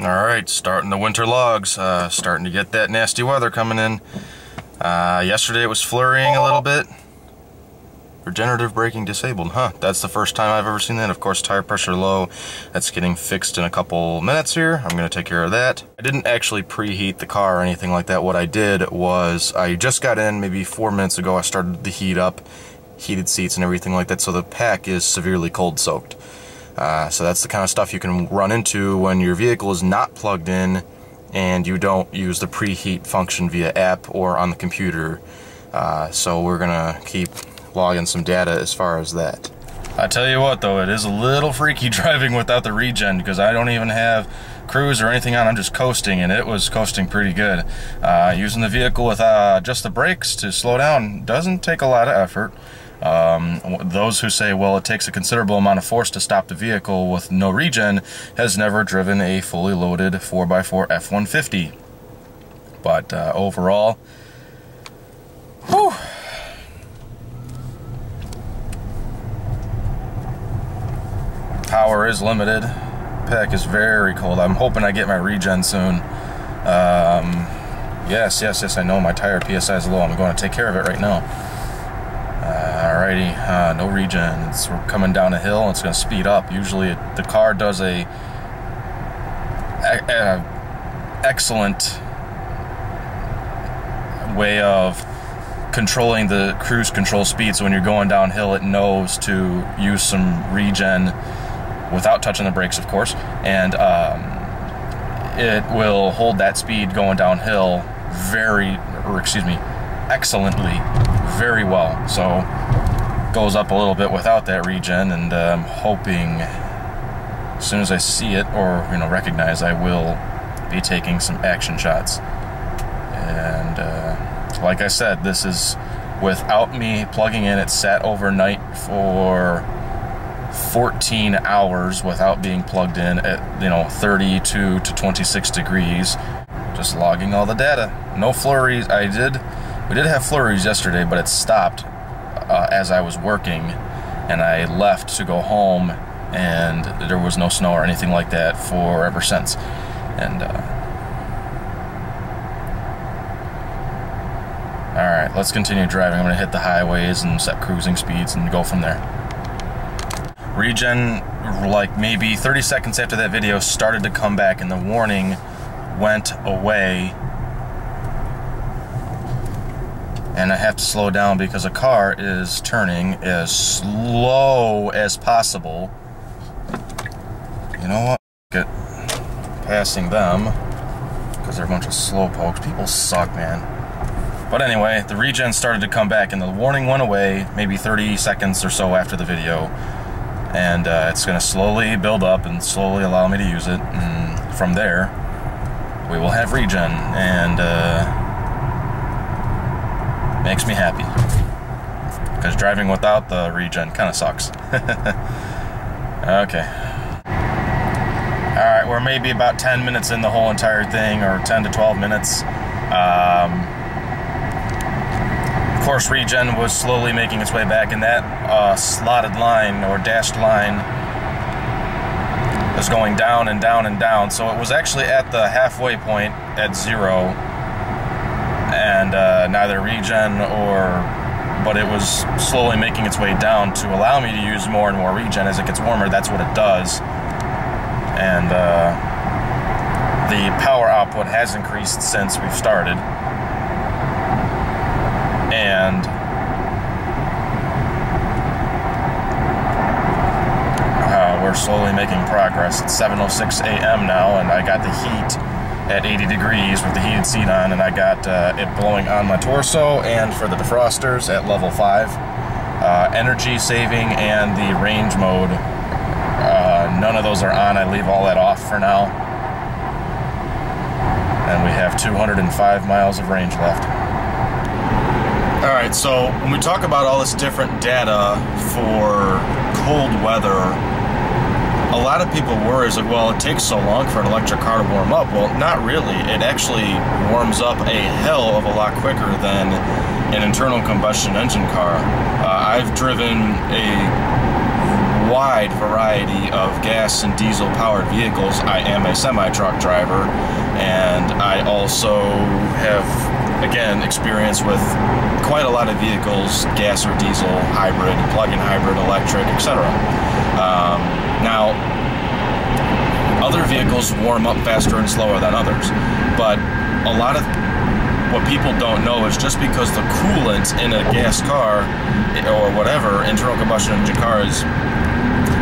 Alright, starting the winter logs, starting to get that nasty weather coming in. Yesterday it was flurrying a little bit. Regenerative braking disabled, huh? That's the first time I've ever seen that. Of course, tire pressure low. That's getting fixed in a couple minutes here. I'm going to take care of that. I didn't actually preheat the car or anything like that. What I did was I just got in maybe 4 minutes ago. I started the heat up, heated seats and everything like that, so the pack is severely cold soaked. So that's the kind of stuff you can run into when your vehicle is not plugged in and you don't use the preheat function via app or on the computer. So we're gonna keep logging some data as far as that. I tell you what though, it is a little freaky driving without the regen because I don't even have cruise or anything on. I'm just coasting, and it was coasting pretty good. Using the vehicle with just the brakes to slow down doesn't take a lot of effort. Those who say, well, it takes a considerable amount of force to stop the vehicle with no regen has never driven a fully loaded 4x4 F-150. But overall, whew, power is limited. Pack is very cold. I'm hoping I get my regen soon. Yes, I know my tire PSI is low. I'm going to take care of it right now. Alrighty, no regen. We're coming down a hill and it's going to speed up. Usually the car does a excellent way of controlling the cruise control speed, so when you're going downhill it knows to use some regen without touching the brakes, of course, and it will hold that speed going downhill excellently, very well. So goes up a little bit without that regen, and I'm hoping as soon as I see it or recognize, I will be taking some action shots. And like I said, this is without me plugging in. It sat overnight for 14 hours without being plugged in at 32 to 26 degrees, just logging all the data. No flurries. We did have flurries yesterday, but it stopped as I was working, and I left to go home, and there was no snow or anything like that for ever since. And alright, let's continue driving. I'm going to hit the highways and set cruising speeds and go from there. Regen, like maybe 30 seconds after that video, started to come back, and the warning went away. And I have to slow down because the car is turning as slow as possible. You know what? Passing them because they're a bunch of slow pokes. People suck, man. But anyway, the regen started to come back and the warning went away maybe 30 seconds or so after the video. And it's going to slowly build up and slowly allow me to use it. And from there, we will have regen. And makes me happy, because driving without the regen kind of sucks. Okay. Alright, we're maybe about 10 minutes in the whole entire thing, or 10 to 12 minutes. Of course, regen was slowly making its way back, and that slotted line, or dashed line, was going down and down and down. So it was actually at the halfway point at 0. And neither regen but it was slowly making its way down to allow me to use more and more regen. As it gets warmer, that's what it does. And the power output has increased since we've started. And we're slowly making progress. It's 7:06 a.m. now, and I got the heat at 80 degrees with the heated seat on, and I got it blowing on my torso and for the defrosters at level 5. Energy saving and the range mode, none of those are on. I leave all that off for now. And we have 205 miles of range left. Alright, so when we talk about all this different data for cold weather, a lot of people worry, like, well, it takes so long for an electric car to warm up. Well, not really. It actually warms up a hell of a lot quicker than an internal combustion engine car. I've driven a wide variety of gas and diesel powered vehicles. I am a semi-truck driver, and I also have, again, experience with quite a lot of vehicles, gas or diesel, hybrid, plug-in hybrid, electric, etc. Now, other vehicles warm up faster and slower than others, but a lot of what people don't know is just because the coolant in a gas car or whatever internal combustion engine car is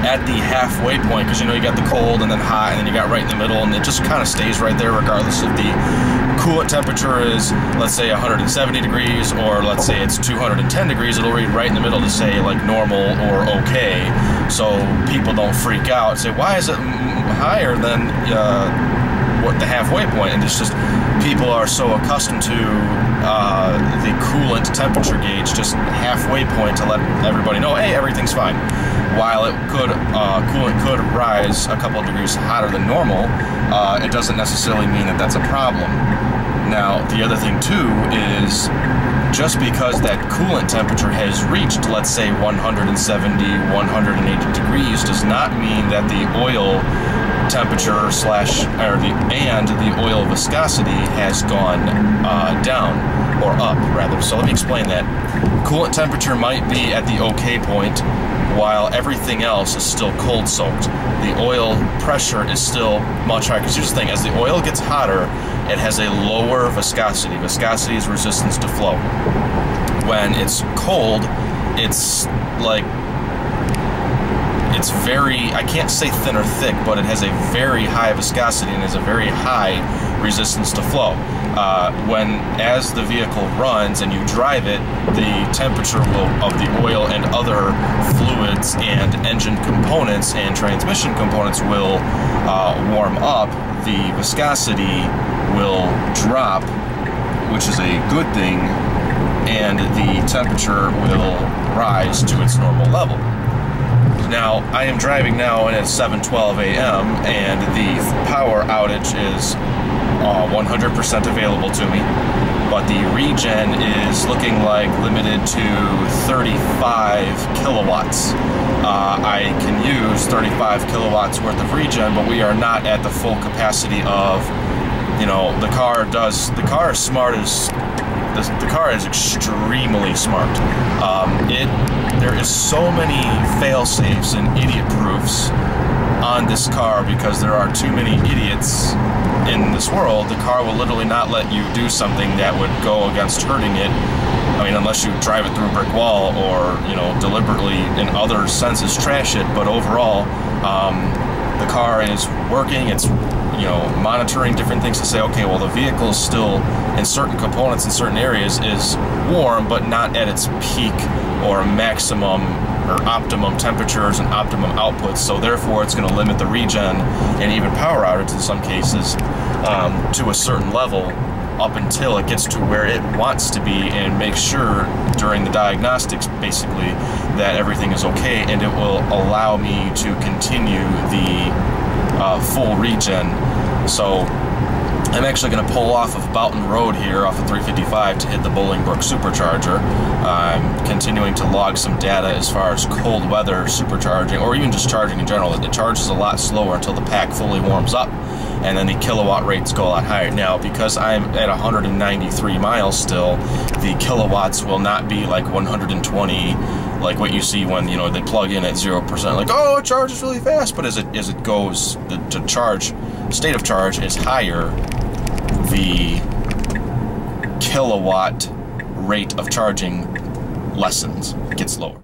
at the halfway point, because you know you got the cold and then hot and then you got right in the middle, and it just kind of stays right there regardless if the coolant temperature is, let's say, 170 degrees, or let's say it's 210 degrees, it'll read right in the middle to say like normal or okay, so people don't freak out and say, why is it higher than what the halfway point? And it's just people are so accustomed to the coolant temperature gauge, just halfway point, to let everybody know, hey, everything's fine. While it could coolant could rise a couple of degrees hotter than normal, it doesn't necessarily mean that that's a problem. Now, the other thing too is, just because that coolant temperature has reached, let's say, 170, 180 degrees, does not mean that the oil temperature and the oil viscosity has gone down, or up rather. So let me explain that. Coolant temperature might be at the okay point, while everything else is still cold soaked. The oil pressure is still much higher, because here's the thing, as the oil gets hotter, it has a lower viscosity. Viscosity is resistance to flow. When it's cold, it's like, it's very, I can't say thin or thick, but it has a very high viscosity and has a very high resistance to flow. As the vehicle runs and you drive it, the temperature of the oil and other fluids and engine components and transmission components will warm up. The viscosity will drop, which is a good thing, and the temperature will rise to its normal level. Now, I am driving now, and it's 7:12 a.m., and the power outage is 100% available to me, but the regen is looking like limited to 35 kilowatts. I can use 35 kilowatts worth of regen, but we are not at the full capacity of, you know, the car is smart as, the car is extremely smart. There is so many fail-safes and idiot proofs on this car, because there are too many idiots in this world. The car will literally not let you do something that would go against hurting it. I mean, unless you drive it through a brick wall, or, you know, deliberately in other senses trash it. But overall, the car is working. It's, you know, monitoring different things to say, okay, well, the vehicle is still, in certain components in certain areas, is warm, but not at its peak or maximum or optimum temperatures and optimum outputs. So therefore, it's going to limit the regen and even power outage in some cases to a certain level, up until it gets to where it wants to be, and make sure during the diagnostics, basically, that everything is okay, and it will allow me to continue the full regen. So I'm actually going to pull off of Boughton Road here off of 355 to hit the Bolingbrook Supercharger. I'm continuing to log some data as far as cold weather supercharging, or even just charging in general. It charges a lot slower until the pack fully warms up, and then the kilowatt rates go a lot higher. Now, because I'm at 193 miles still, the kilowatts will not be like 120, like what you see when, you know, they plug in at 0%, like, oh, it charges really fast. But as it goes, the charge, state of charge is higher, the kilowatt rate of charging lessens, it gets lower.